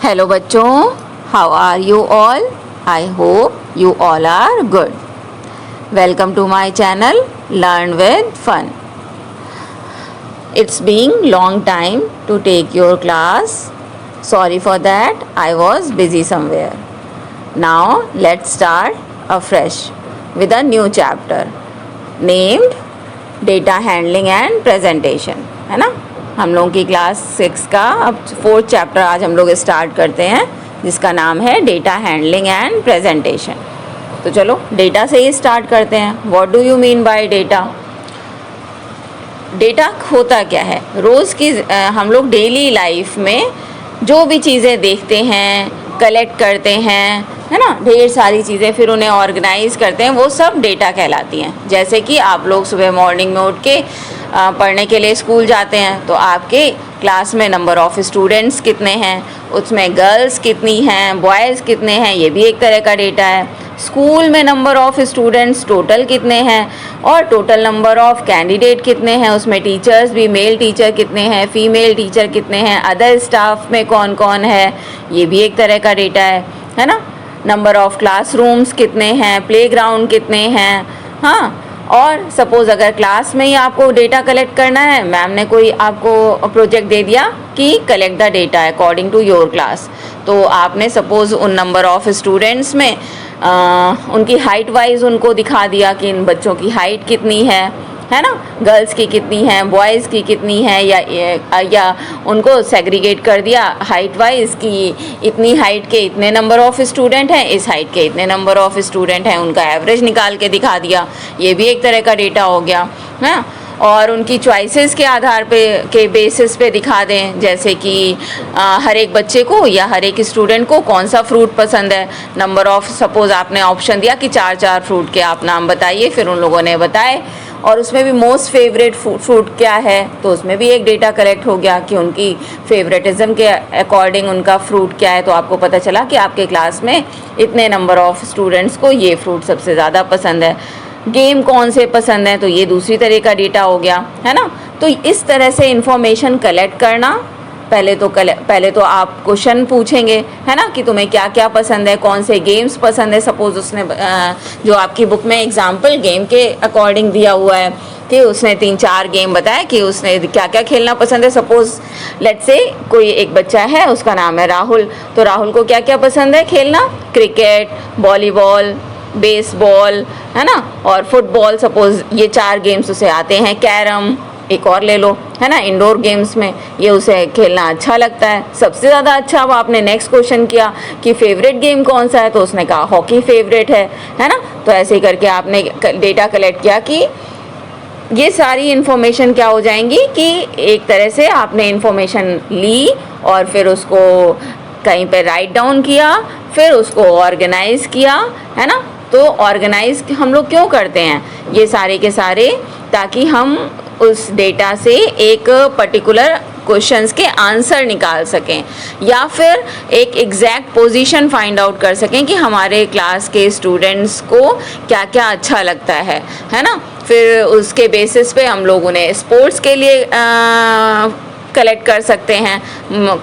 Hello बच्चों, how are you all? I hope you all are good. Welcome to my channel learn with fun. It's been long time to take your class. Sorry for that, I was busy somewhere. Now let's start afresh with a new chapter named Data Handling and Presentation. है ना? हम लोगों की class 6 का अब 4th chapter आज हम लोग स्टार्ट करते हैं, जिसका नाम है डेटा हैंडलिंग एंड प्रेजेंटेशन. तो चलो डेटा से ही स्टार्ट करते हैं. What do you mean by data? Data होता क्या है? रोज़ की हम लोग डेली लाइफ में जो भी चीज़ें देखते हैं, कलेक्ट करते हैं, है ना, ढेर सारी चीज़ें, फिर उन्हें ऑर्गेनाइज करते हैं, वो सब डेटा कहलाती हैं. जैसे कि आप लोग सुबह मॉर्निंग में उठ के पढ़ने के लिए स्कूल जाते हैं, तो आपके क्लास में नंबर ऑफ़ स्टूडेंट्स कितने हैं, उसमें गर्ल्स कितनी हैं, बॉयज़ कितने हैं, ये भी एक तरह का डेटा है. स्कूल में नंबर ऑफ़ स्टूडेंट्स टोटल कितने हैं और टोटल नंबर ऑफ़ कैंडिडेट कितने हैं, उसमें टीचर्स भी, मेल टीचर कितने हैं, फीमेल टीचर कितने हैं, अदर स्टाफ में कौन कौन है, ये भी एक तरह का डेटा है ना. नंबर ऑफ़ क्लासरूम्स कितने हैं, प्लेग्राउंड कितने हैं. हाँ, और सपोज़ अगर क्लास में ही आपको डेटा कलेक्ट करना है, मैम ने कोई आपको प्रोजेक्ट दे दिया कि collect the data according to your class, तो आपने सपोज़ उन नंबर ऑफ़ स्टूडेंट्स में उनकी हाइट वाइज उनको दिखा दिया कि इन बच्चों की हाइट कितनी है ना, गर्ल्स की कितनी है, बॉयज़ की कितनी है, या उनको सेग्रीगेट कर दिया हाइट वाइज कि इतनी हाइट के इतने नंबर ऑफ़ स्टूडेंट हैं, इस हाइट के इतने नंबर ऑफ़ स्टूडेंट हैं, उनका एवरेज निकाल के दिखा दिया. ये भी एक तरह का डेटा हो गया है. और उनकी चॉइसेस के आधार पे के बेसिस पे दिखा दें, जैसे कि हर एक बच्चे को या हर एक स्टूडेंट को कौन सा फ्रूट पसंद है. नंबर ऑफ़ सपोज़ आपने ऑप्शन दिया कि 4 फ्रूट के आप नाम बताइए, फिर उन लोगों ने बताए, और उसमें भी मोस्ट फेवरेट फ्रूट क्या है, तो उसमें भी एक डेटा कलेक्ट हो गया कि उनकी फेवरेटिज्म के अकॉर्डिंग उनका फ्रूट क्या है. तो आपको पता चला कि आपके क्लास में इतने नंबर ऑफ़ स्टूडेंट्स को ये फ्रूट सबसे ज़्यादा पसंद है. गेम कौन से पसंद है, तो ये दूसरी तरह का डेटा हो गया, है ना. तो इस तरह से इंफॉर्मेशन कलेक्ट करना, पहले तो आप क्वेश्चन पूछेंगे, है ना, कि तुम्हें क्या क्या पसंद है, कौन से गेम्स पसंद है. सपोज़ उसने जो आपकी बुक में एग्जाम्पल गेम के अकॉर्डिंग दिया हुआ है कि उसने 3-4 गेम बताया कि उसने क्या क्या खेलना पसंद है. सपोज़ लेट्स से कोई एक बच्चा है, उसका नाम है राहुल, तो राहुल को क्या क्या पसंद है खेलना? क्रिकेट, वॉलीबॉल, बेसबॉल, है ना, और फुटबॉल. सपोज़ ये 4 गेम्स उसे आते हैं. कैरम एक और ले लो, है ना, इंडोर गेम्स में ये उसे खेलना अच्छा लगता है सबसे ज़्यादा. अच्छा, अब आपने नेक्स्ट क्वेश्चन किया कि फेवरेट गेम कौन सा है, तो उसने कहा हॉकी फेवरेट है ना. तो ऐसे ही करके आपने डेटा कलेक्ट किया कि ये सारी इन्फॉर्मेशन क्या हो जाएंगी कि एक तरह से आपने इन्फॉर्मेशन ली और फिर उसको कहीं पे राइट डाउन किया, फिर उसको ऑर्गेनाइज किया, है ना. तो ऑर्गेनाइज हम लोग क्यों करते हैं ये सारे के सारे? ताकि हम उस डेटा से एक पर्टिकुलर क्वेश्चंस के आंसर निकाल सकें, या फिर एक एग्जैक्ट पोजीशन फाइंड आउट कर सकें कि हमारे क्लास के स्टूडेंट्स को क्या क्या अच्छा लगता है ना. फिर उसके बेसिस पे हम लोग उन्हें स्पोर्ट्स के लिए कलेक्ट कर सकते हैं,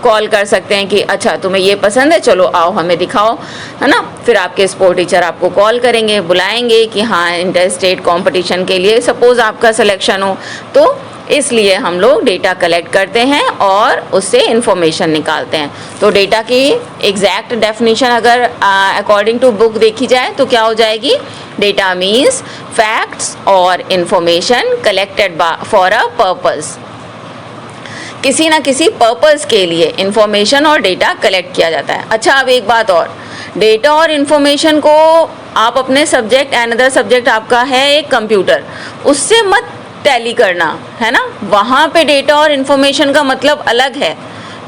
कॉल कर सकते हैं कि अच्छा तुम्हें ये पसंद है, चलो आओ हमें दिखाओ, है ना. फिर आपके स्पोर्ट टीचर आपको कॉल करेंगे, बुलाएंगे कि हाँ इंटर स्टेट कॉम्पिटिशन के लिए सपोज़ आपका सिलेक्शन हो. तो इसलिए हम लोग डेटा कलेक्ट करते हैं और उससे इंफॉर्मेशन निकालते हैं. तो डेटा की एग्जैक्ट डेफिनेशन अगर अकॉर्डिंग टू बुक देखी जाए तो क्या हो जाएगी? डेटा मीन्स फैक्ट्स और information collected for a purpose. किसी ना किसी पर्पज़ के लिए इंफॉर्मेशन और डेटा कलेक्ट किया जाता है. अच्छा, अब एक बात और, डेटा और इन्फॉर्मेशन को आप अपने सब्जेक्ट, अनदर सब्जेक्ट आपका है एक कंप्यूटर, उससे मत टैली करना, है ना. वहाँ पे डेटा और इन्फॉर्मेशन का मतलब अलग है,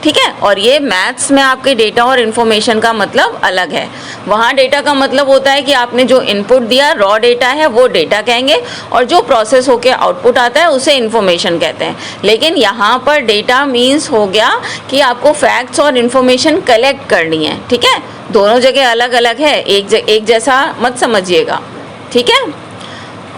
ठीक है. और ये मैथ्स में आपके डेटा और इन्फॉर्मेशन का मतलब अलग है. वहाँ डेटा का मतलब होता है कि आपने जो इनपुट दिया, रॉ डेटा है, वो डेटा कहेंगे, और जो प्रोसेस होके आउटपुट आता है उसे इन्फॉर्मेशन कहते हैं. लेकिन यहाँ पर डेटा मीन्स हो गया कि आपको फैक्ट्स और इन्फॉर्मेशन कलेक्ट करनी है, ठीक है. दोनों जगह अलग अलग है, एक जैसा मत समझिएगा, ठीक है.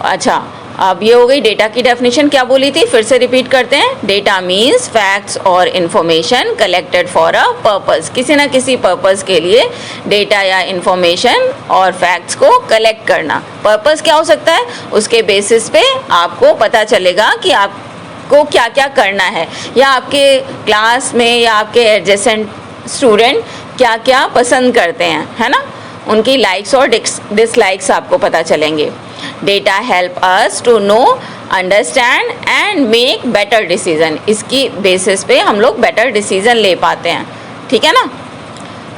अच्छा, अब ये हो गई डेटा की डेफिनेशन। क्या बोली थी, फिर से रिपीट करते हैं। डेटा मीन्स फैक्ट्स और information collected for a purpose, किसी ना किसी पर्पस के लिए डेटा या इंफॉर्मेशन और फैक्ट्स को कलेक्ट करना। पर्पस क्या हो सकता है, उसके बेसिस पे आपको पता चलेगा कि आपको क्या क्या करना है, या आपके क्लास में या आपके एडजेसेंट स्टूडेंट क्या क्या पसंद करते हैं, है ना, उनकी लाइक्स और डिसलाइक्स आपको पता चलेंगे। Data help us to know, understand and make better decision, इसकी बेसिस पे हम लोग बेटर डिसीजन ले पाते हैं, ठीक है ना।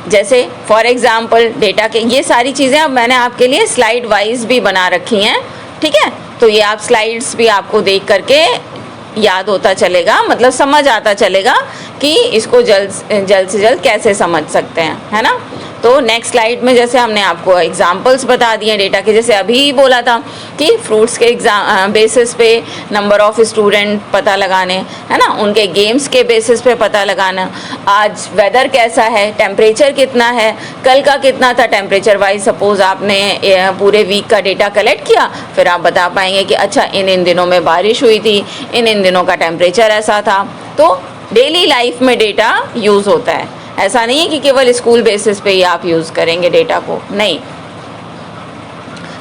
जैसे फॉर एग्जांपल डेटा के ये सारी चीज़ें अब मैंने आपके लिए स्लाइड वाइज भी बना रखी हैं, ठीक है, तो ये आप स्लाइड्स भी आपको देख करके याद होता चलेगा, मतलब समझ आता चलेगा कि इसको जल्द से जल्द कैसे समझ सकते हैं, है ना। तो नेक्स्ट स्लाइड में जैसे हमने आपको एग्जांपल्स बता दिए डेटा के, जैसे अभी बोला था कि फ्रूट्स के बेसिस पे नंबर ऑफ स्टूडेंट पता लगाने, है ना, उनके गेम्स के बेसिस पे पता लगाना, आज वेदर कैसा है, टेम्परेचर कितना है, कल का कितना था टेम्परेचर वाइज, सपोज आपने पूरे वीक का डेटा कलेक्ट किया, फिर आप बता पाएंगे कि अच्छा इन दिनों में बारिश हुई थी, इन दिनों का टेम्परेचर ऐसा था। तो डेली लाइफ में डेटा यूज़ होता है, ऐसा नहीं है कि केवल स्कूल बेसिस पे ही आप यूज़ करेंगे डेटा को, नहीं।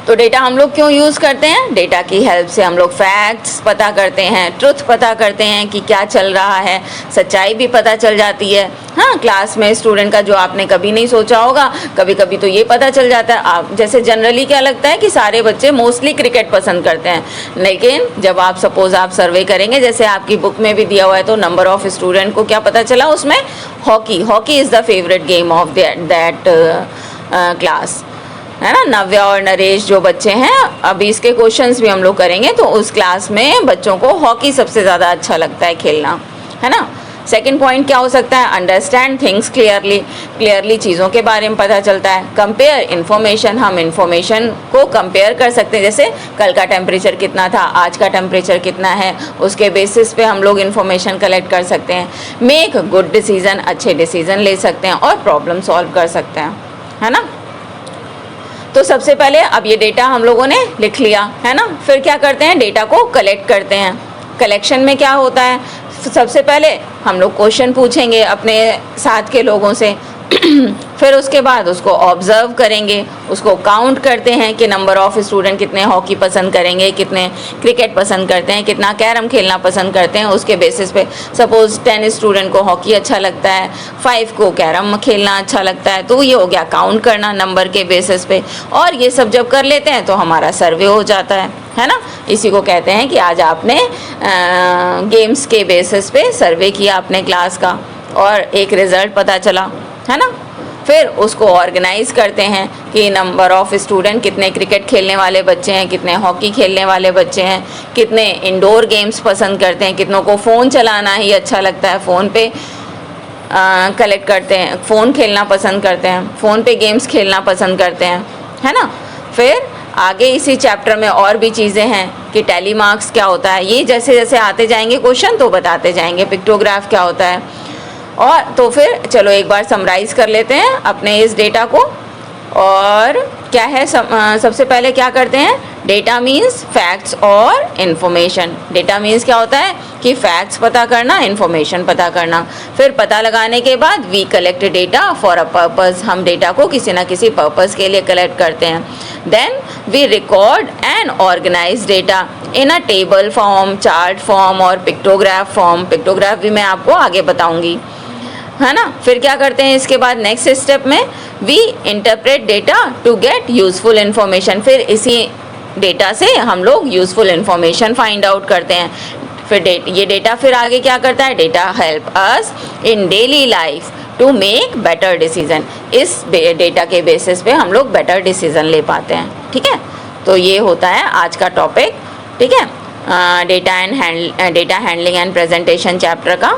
तो डेटा हम लोग क्यों यूज़ करते हैं, डेटा की हेल्प से हम लोग फैक्ट्स पता करते हैं, ट्रुथ पता करते हैं कि क्या चल रहा है, सच्चाई भी पता चल जाती है। हाँ, क्लास में स्टूडेंट का जो आपने कभी नहीं सोचा होगा, कभी कभी तो ये पता चल जाता है। आप जैसे जनरली क्या लगता है कि सारे बच्चे मोस्टली क्रिकेट पसंद करते हैं, लेकिन जब आप सपोज आप सर्वे करेंगे, जैसे आपकी बुक में भी दिया हुआ है, तो नंबर ऑफ स्टूडेंट को क्या पता चला उसमें, hockey is the favourite game of that class, है ना। नव्या और नरेश जो बच्चे हैं, अभी इसके क्वेश्चंस भी हम लोग करेंगे, तो उस क्लास में बच्चों को हॉकी सबसे ज़्यादा अच्छा लगता है खेलना, है ना। सेकंड पॉइंट क्या हो सकता है, अंडरस्टैंड थिंग्स क्लियरली चीज़ों के बारे में पता चलता है। कंपेयर इन्फॉर्मेशन, हम इन्फॉर्मेशन को कंपेयर कर सकते हैं, जैसे कल का टेम्परेचर कितना था, आज का टेम्परेचर कितना है, उसके बेसिस पे हम लोग इन्फॉर्मेशन कलेक्ट कर सकते हैं। मेक गुड डिसीजन, अच्छे डिसीजन ले सकते हैं, और प्रॉब्लम सॉल्व कर सकते हैं, है ना। तो सबसे पहले अब ये डेटा हम लोगों ने लिख लिया, है ना। फिर क्या करते हैं, डेटा को कलेक्ट करते हैं। कलेक्शन में क्या होता है, सबसे पहले हम लोग क्वेश्चन पूछेंगे अपने साथ के लोगों से, फिर उसके बाद उसको ऑब्जर्व करेंगे, उसको काउंट करते हैं कि नंबर ऑफ स्टूडेंट कितने हॉकी पसंद करेंगे, कितने क्रिकेट पसंद करते हैं, कितना कैरम खेलना पसंद करते हैं। उसके बेसिस पे सपोज 10 स्टूडेंट को हॉकी अच्छा लगता है, 5 को कैरम खेलना अच्छा लगता है, तो ये हो गया काउंट करना नंबर के बेसिस पे। और ये सब जब कर लेते हैं तो हमारा सर्वे हो जाता है ना। इसी को कहते हैं कि आज आपने गेम्स के बेसिस पे सर्वे किया अपने क्लास का, और एक रिज़ल्ट पता चला, है ना। फिर उसको ऑर्गेनाइज करते हैं कि नंबर ऑफ स्टूडेंट, कितने क्रिकेट खेलने वाले बच्चे हैं, कितने हॉकी खेलने वाले बच्चे हैं, कितने इंडोर गेम्स पसंद करते हैं, कितनों को फ़ोन चलाना ही अच्छा लगता है, फ़ोन पे कलेक्ट करते हैं, फ़ोन खेलना पसंद करते हैं, फ़ोन पे गेम्स खेलना पसंद करते हैं, है ना। फिर आगे इसी चैप्टर में और भी चीज़ें हैं कि टैली मार्क्स क्या होता है, ये जैसे जैसे आते जाएंगे क्वेश्चन तो बताते जाएंगे। पिक्टोग्राफ क्या होता है, और तो फिर चलो एक बार समराइज़ कर लेते हैं अपने इस डेटा को। और क्या है, सबसे पहले क्या करते हैं, डेटा मीन्स फैक्ट्स और इन्फॉर्मेशन। डेटा मीन्स क्या होता है कि फैक्ट्स पता करना, इन्फॉर्मेशन पता करना। फिर पता लगाने के बाद we collect data for a purpose, हम डेटा को किसी ना किसी पर्पस के लिए कलेक्ट करते हैं। Then we record and organise data in a table form, chart form और पिक्टोग्राफ फॉर्म। पिक्टोग्राफ भी मैं आपको आगे बताऊंगी, है ना। फिर क्या करते हैं इसके बाद नेक्स्ट स्टेप में, we interpret data to get useful information. फिर इसी डेटा से हम लोग यूजफुल इन्फॉर्मेशन फाइंड आउट करते हैं। फिर ये डेटा फिर आगे क्या करता है, data help us in daily life to make better decision. इस डेटा के बेसिस पे हम लोग बेटर डिसीजन ले पाते हैं, ठीक है। तो ये होता है आज का टॉपिक, ठीक है, data handling and presentation chapter का।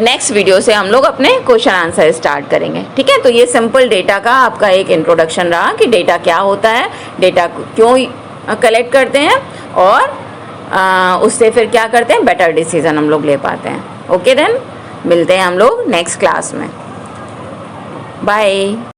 नेक्स्ट वीडियो से हम लोग अपने क्वेश्चन आंसर स्टार्ट करेंगे, ठीक है। तो ये सिंपल डेटा का आपका एक इंट्रोडक्शन रहा कि डेटा क्या होता है, डेटा क्यों कलेक्ट करते हैं, और उससे फिर क्या करते हैं, बेटर डिसीजन हम लोग ले पाते हैं। ओके देन, मिलते हैं हम लोग नेक्स्ट क्लास में। बाय।